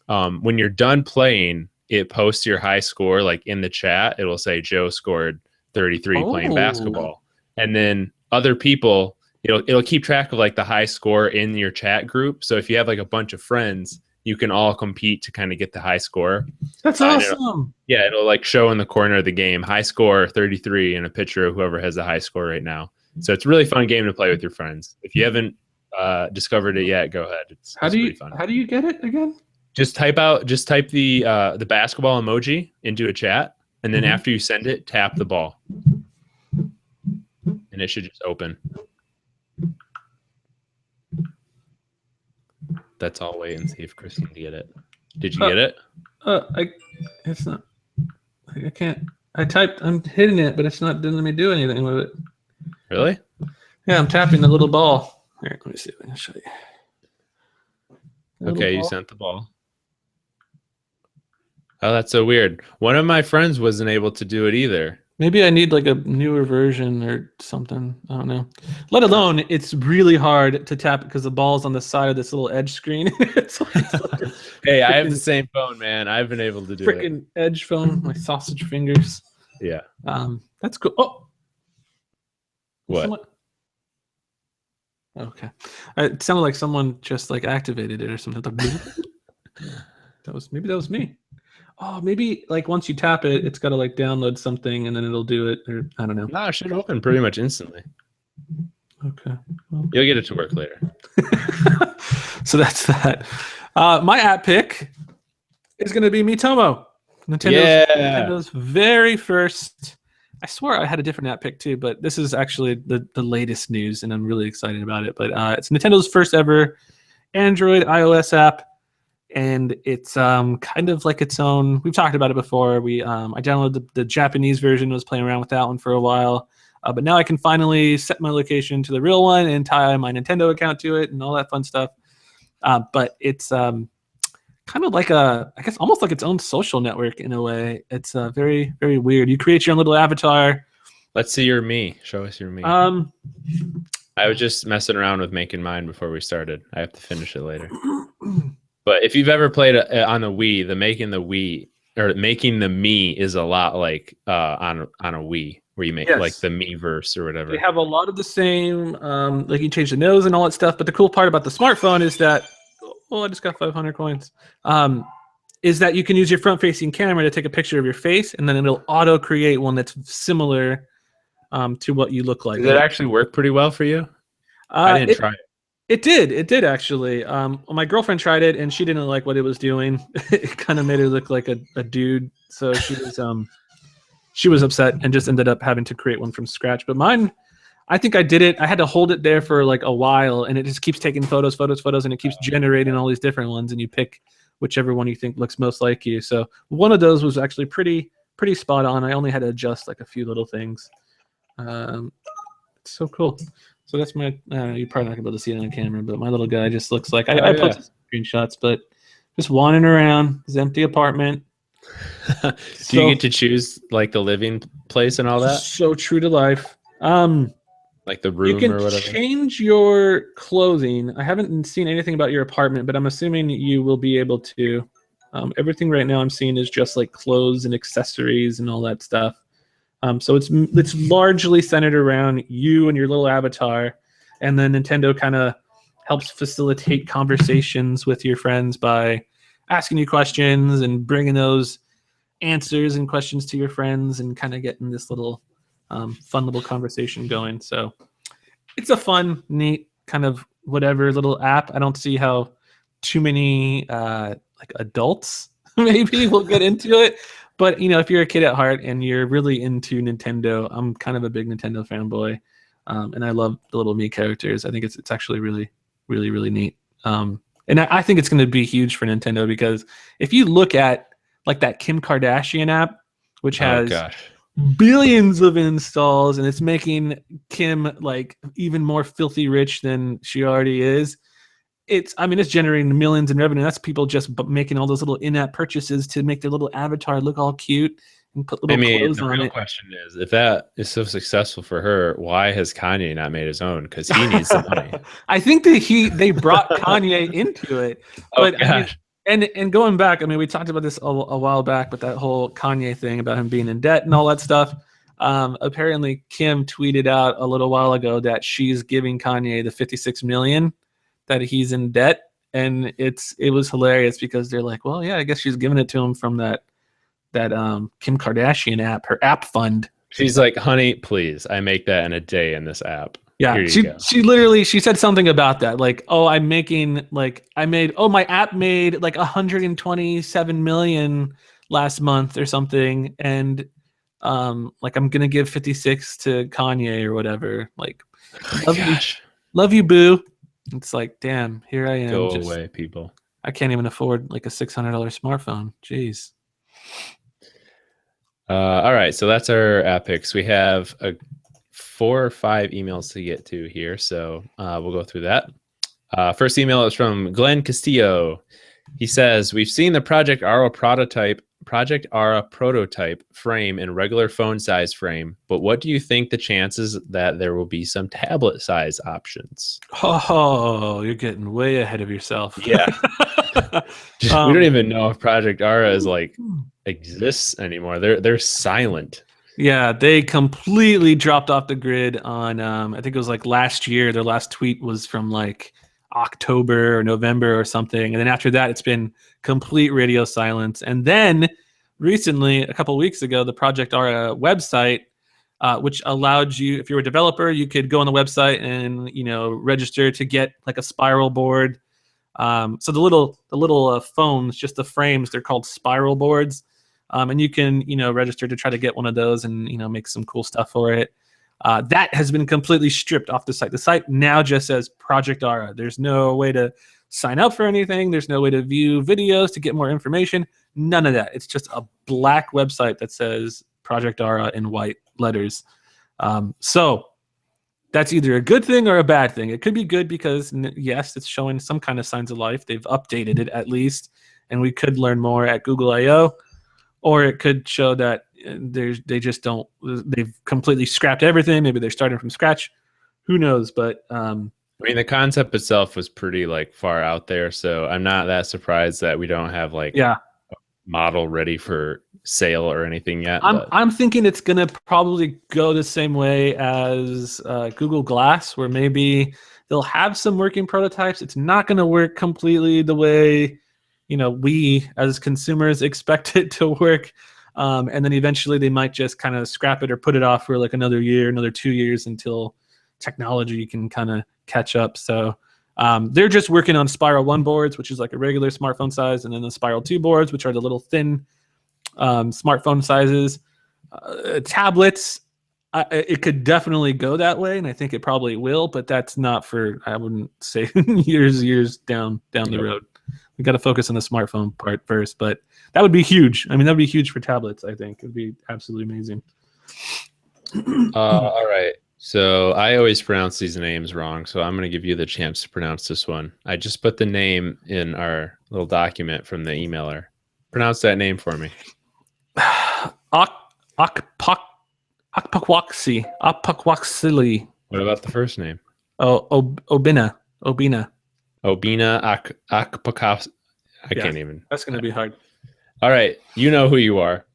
when you're done playing, it posts your high score like in the chat. It will say Joe scored 33 playing basketball. And then other people, it'll keep track of like the high score in your chat group. So if you have like a bunch of friends, you can all compete to kind of get the high score. That's awesome. It'll like show in the corner of the game, high score 33, and a picture of whoever has the high score right now. So it's a really fun game to play with your friends. If you haven't discovered it yet, go ahead. It's pretty fun. How do you get it again? Just type the basketball emoji into a chat, and then after you send it, tap the ball, and it should just open. That's all. Wait and see if Chris can get it. Did you get it? It's not. I can't. I'm hitting it, but it's not letting me do anything with it. Really? Yeah, I'm tapping the little ball. Here, let me see if I can show you. Okay, you sent the ball. Oh, that's so weird. One of my friends wasn't able to do it either. Maybe I need like a newer version or something. I don't know. Let alone, it's really hard to tap it because the ball's on the side of this little edge screen. Hey, I have the same phone, man. I've been able to do it. Freaking edge phone, my sausage fingers. Yeah. That's cool. Oh. What? Okay. It sounded like someone just like activated it or something. Maybe that was me. Oh, maybe like once you tap it, it's got to like download something and then it'll do it, or I don't know. No, it should open pretty much instantly. Okay. Well. You'll get it to work later. So that's that. My app pick is going to be Miitomo. Nintendo's very first. I swear I had a different app pick too, but this is actually the latest news, and I'm really excited about it. But it's Nintendo's first ever Android iOS app. And it's kind of like its own. We've talked about it before. I downloaded the Japanese version. Was playing around with that one for a while, but now I can finally set my location to the real one and tie my Nintendo account to it and all that fun stuff. But it's kind of like I guess almost like its own social network in a way. It's very, very weird. You create your own little avatar. Let's see your me. Show us your me. I was just messing around with making mine before we started. I have to finish it later. But if you've ever played on the Wii, making the Mii is a lot like on a Wii, where you make like the Miiverse or whatever. They have a lot of the same, like you change the nose and all that stuff. But the cool part about the smartphone is that, I just got 500 coins. Is that you can use your front-facing camera to take a picture of your face, and then it'll auto-create one that's similar to what you look like. Did it actually work pretty well for you? I didn't try it. It did actually. My girlfriend tried it and she didn't like what it was doing. It kind of made her look like a dude. So she was upset and just ended up having to create one from scratch. But mine, I think I did it. I had to hold it there for like a while, and it just keeps taking photos, and it keeps generating all these different ones, and you pick whichever one you think looks most like you. So one of those was actually pretty spot on. I only had to adjust like a few little things. It's so cool. So that's my, you're probably not going to be able to see it on camera, but my little guy just looks like, I posted screenshots, but just wandering around his empty apartment. Do you get to choose like the living place and all that? So true to life. Like the room or whatever? You can change your clothing. I haven't seen anything about your apartment, but I'm assuming you will be able to. Everything right now I'm seeing is just like clothes and accessories and all that stuff. So it's largely centered around you and your little avatar, and then Nintendo kind of helps facilitate conversations with your friends by asking you questions and bringing those answers and questions to your friends and kind of getting this little fun little conversation going. So it's a fun, neat kind of whatever little app. I don't see how too many like adults maybe will get into it. But, you know, if you're a kid at heart and you're really into Nintendo, I'm kind of a big Nintendo fanboy, and I love the little Mii characters. I think it's actually really, really, really neat. And I think it's going to be huge for Nintendo because if you look at like that Kim Kardashian app, which has billions of installs, and it's making Kim like even more filthy rich than she already is. It's generating millions in revenue. That's people just making all those little in-app purchases to make their little avatar look all cute and put little clothes on it. The real question is, if that is so successful for her, why has Kanye not made his own? Because he needs the money. I think that they brought Kanye into it. But and going back, we talked about this a while back, but that whole Kanye thing about him being in debt and all that stuff. Apparently, Kim tweeted out a little while ago that she's giving Kanye the $56 million that he's in debt, and it was hilarious because they're like, well, yeah, I guess she's giving it to him from that Kim Kardashian app, her app fund. She's like, honey, please, I make that in a day in this app. Yeah, Here you go. she said something about that, like, oh, my app made like 127 million last month or something, and like I'm gonna give 56 to Kanye or whatever. Like, Oh, love gosh, you, boo. It's like, damn, here I am. go Just away, people. I can't even afford like a $600 smartphone. Jeez. All right, so that's our app picks. We have 4 or 5 emails to get to here, so we'll go through that. First email is from Glenn Castillo. He says, "We've seen the Project Ara prototype frame in regular phone size frame, but what do you think the chances that there will be some tablet size options?" Oh, you're getting way ahead of yourself. Yeah. We don't even know if Project Ara is like exists anymore. They're silent. Yeah, they completely dropped off the grid on I think it was like last year. Their last tweet was from like October or November or something. And then after that it's been complete radio silence. And then recently, a couple of weeks ago, the Project Ara website, which allowed you, if you're a developer, you could go on the website and register to get like a spiral board. So the little phones, just the frames, they're called spiral boards. And you can, register to try to get one of those and, make some cool stuff for it. That has been completely stripped off the site. The site now just says Project Ara. There's no way to sign up for anything. There's no way to view videos to get more information. None of that. It's just a black website that says Project Ara in white letters. So that's either a good thing or a bad thing. It could be good because, yes, it's showing some kind of signs of life. They've updated it at least, and we could learn more at Google I/O. Or it could show that they've completely scrapped everything. Maybe they're starting from scratch. Who knows? But I mean, the concept itself was pretty like far out there, so I'm not that surprised that we don't have like a model ready for sale or anything yet. I'm thinking it's gonna probably go the same way as Google Glass, where maybe they'll have some working prototypes. It's not gonna work completely the way we as consumers expect it to work. And then eventually they might just kind of scrap it or put it off for like another year, another 2 years until technology can kind of catch up. So they're just working on Spiral 1 boards, which is like a regular smartphone size, and then the Spiral 2 boards, which are the little thin smartphone sizes. Tablets, it could definitely go that way, and I think it probably will, but that's not for, I wouldn't say years down the road. We got to focus on the smartphone part first, but that would be huge. I mean, that would be huge for tablets, I think. It would be absolutely amazing. All right. So I always pronounce these names wrong, so I'm going to give you the chance to pronounce this one. I just put the name in our little document from the emailer. Pronounce that name for me. Akpakwaksili. What about the first name? Obina. Obina Akpakas. I can't even. That's going to be hard. All right. You know who you are.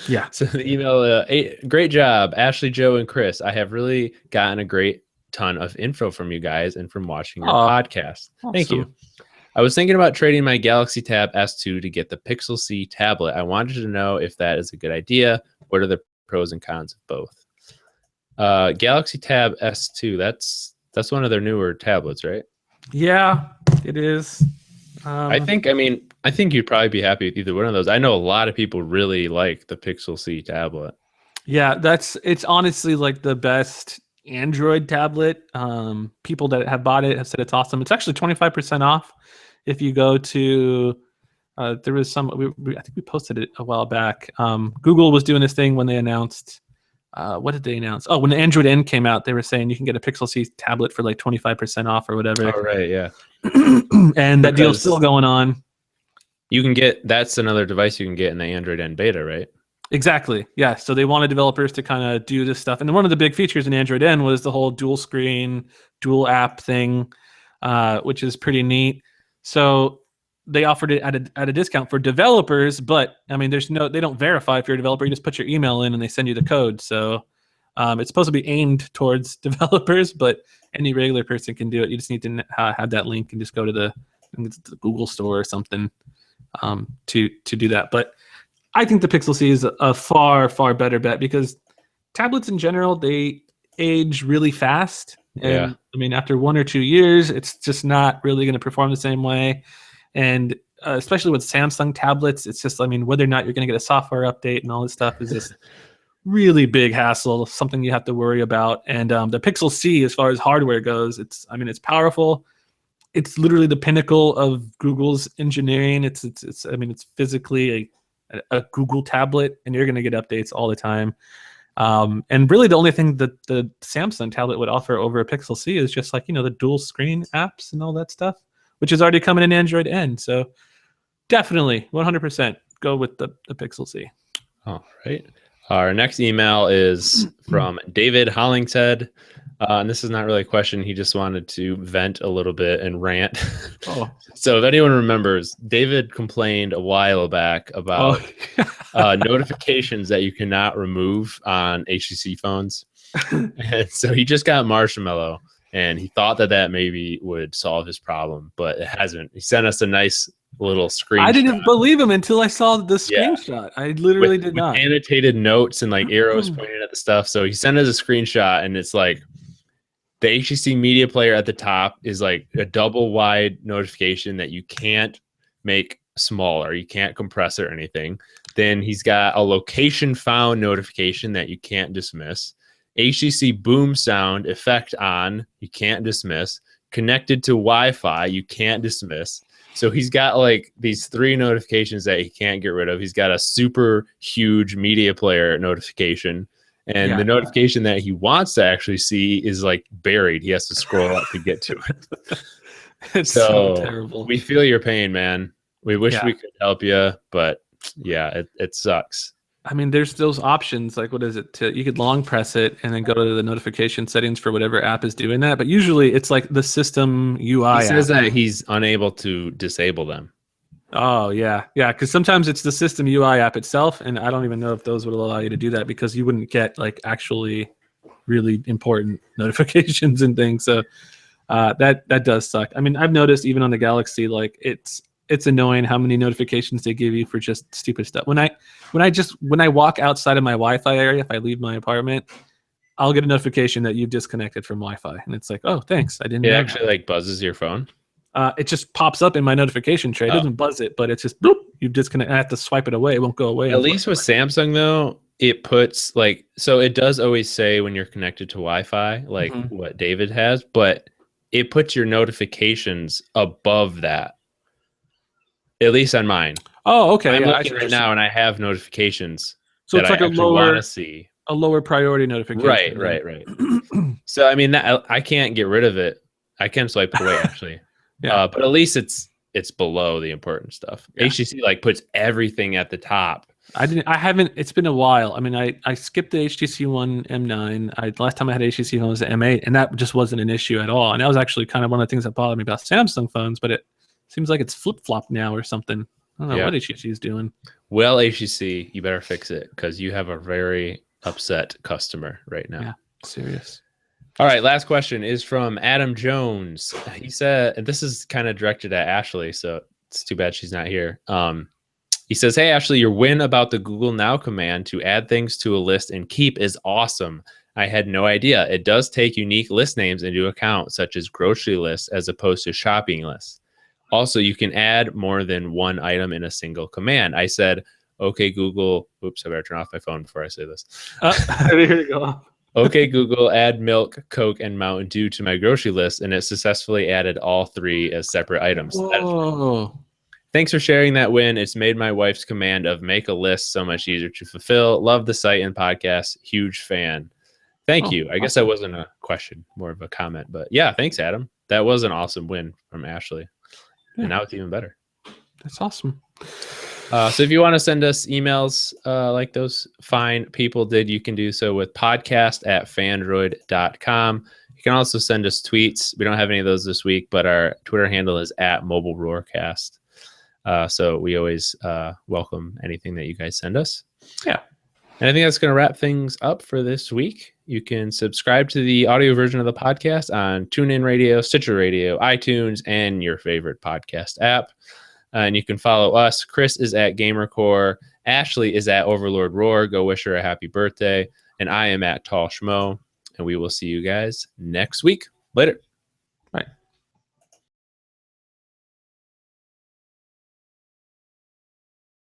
Yeah. So the email, great job, Ashley, Joe, and Chris. I have really gotten a great ton of info from you guys and from watching your podcast. Awesome. Thank you. I was thinking about trading my Galaxy Tab S2 to get the Pixel C tablet. I wanted to know if that is a good idea. What are the pros and cons of both? Galaxy Tab S2, that's one of their newer tablets, right? Yeah, it is. I think you'd probably be happy with either one of those. I know a lot of people really like the Pixel C tablet. Yeah, it's honestly like the best Android tablet. People that have bought it have said it's awesome. It's actually 25% off if you go to. There was some. I think we posted it a while back. Google was doing this thing when they announced. What did they announce? Oh, when the Android N came out, they were saying you can get a Pixel C tablet for like 25% off or whatever. Oh, right, yeah. And that deal's still going on. You can get, that's another device you can get in the Android N beta, right? Exactly. Yeah. So they wanted developers to kind of do this stuff. And one of the big features in Android N was the whole dual screen, dual app thing, which is pretty neat. So they offered it at a discount for developers, but I mean, they don't verify if you're a developer. You just put your email in and they send you the code. So it's supposed to be aimed towards developers, but any regular person can do it. You just need to have that link and just go to the Google store or something to do that. But I think the Pixel C is a far, far better bet because tablets in general, age really fast. Yeah. And I mean, after 1 or 2 years, it's just not really going to perform the same way. And especially with Samsung tablets, it's just, I mean, whether or not you're going to get a software update and all this stuff is just really big hassle, something you have to worry about. And the Pixel C, as far as hardware goes, I mean, it's powerful. It's literally the pinnacle of Google's engineering. I mean, it's physically a Google tablet, and you're going to get updates all the time. And really, the only thing that the Samsung tablet would offer over a Pixel C is just like, the dual screen apps and all that stuff, which is already coming in Android N. So definitely 100% go with the Pixel C. All right. Our next email is from David Hollingshead. And this is not really a question. He just wanted to vent a little bit and rant. Oh. So if anyone remembers, David complained a while back about notifications that you cannot remove on HTC phones. And so he just got Marshmallow, and he thought that maybe would solve his problem, but it hasn't. He sent us a nice little screenshot. I didn't believe him until I saw the screenshot. I literally did not. Annotated notes and like arrows pointing at the stuff. So he sent us a screenshot, and it's like the HTC Media Player at the top is like a double wide notification that you can't make smaller. You can't compress it or anything. Then he's got a location found notification that you can't dismiss. HTC boom sound effect on, you can't dismiss. Connected to Wi-Fi, you can't dismiss. So he's got like these 3 notifications that he can't get rid of. He's got a super huge media player notification. And the notification that he wants to actually see is like buried. He has to scroll up to get to it. It's so terrible. We feel your pain, man. We wish we could help you, but yeah, it sucks. I mean, there's those options, like what is it? You could long press it and then go to the notification settings for whatever app is doing that. But usually it's like the system UI. He says that he's unable to disable them. Oh, yeah. Yeah, because sometimes it's the system UI app itself, and I don't even know if those would allow you to do that because you wouldn't get like actually really important notifications and things. So that does suck. I mean, I've noticed even on the Galaxy, like it's annoying how many notifications they give you for just stupid stuff. When I walk outside of my Wi-Fi area, if I leave my apartment, I'll get a notification that you've disconnected from Wi-Fi, and it's like, oh, thanks, I didn't. It actually like buzzes your phone. It just pops up in my notification tray. It doesn't buzz it, but it's just bloop, you disconnect. I have to swipe it away. It won't go away. At least with Samsung though, it puts like, so it does always say when you're connected to Wi-Fi, like what David has, but it puts your notifications above that. At least on mine. Oh, okay. I'm looking right now, and I have notifications. So it's like a lower priority notification. Right. So I mean, I can't get rid of it. I can swipe it away actually. Yeah. But at least it's below the important stuff. Yeah. HTC like puts everything at the top. I haven't. It's been a while. I mean, I skipped the HTC One M9. Last time I had HTC phone was the M8, and that just wasn't an issue at all. And that was actually kind of one of the things that bothered me about Samsung phones. But it seems like it's flip-flopped now or something. I don't know what HTC is doing. Well, HTC, you better fix it because you have a very upset customer right now. Yeah, serious. All right, last question is from Adam Jones. He said, and this is kind of directed at Ashley, so it's too bad she's not here. He says, hey, Ashley, your win about the Google Now command to add things to a list and keep is awesome. I had no idea. It does take unique list names into account, such as grocery lists as opposed to shopping lists. Also, you can add more than one item in a single command. I said, okay, Google. Oops, I better turn off my phone before I say this. Here you go. Okay, Google, add milk, Coke, and Mountain Dew to my grocery list, and it successfully added all 3 as separate items. Whoa. Thanks for sharing that win. It's made my wife's command of make a list so much easier to fulfill. Love the site and podcast. Huge fan. Thank you. I guess that wasn't a question, more of a comment. But yeah, thanks, Adam. That was an awesome win from Ashley. Yeah. And now it's even better. That's awesome. So if you want to send us emails like those fine people did, you can do so with podcast@fandroid.com. You can also send us tweets. We don't have any of those this week, but our Twitter handle is @MobileRoarcast. So we always welcome anything that you guys send us. Yeah. And I think that's going to wrap things up for this week. You can subscribe to the audio version of the podcast on TuneIn Radio, Stitcher Radio, iTunes, and your favorite podcast app. And you can follow us. Chris is at GamerCore. Ashley is at Overlord Roar. Go wish her a happy birthday. And I am at Tall Schmo. and we will see you guys next week. Later.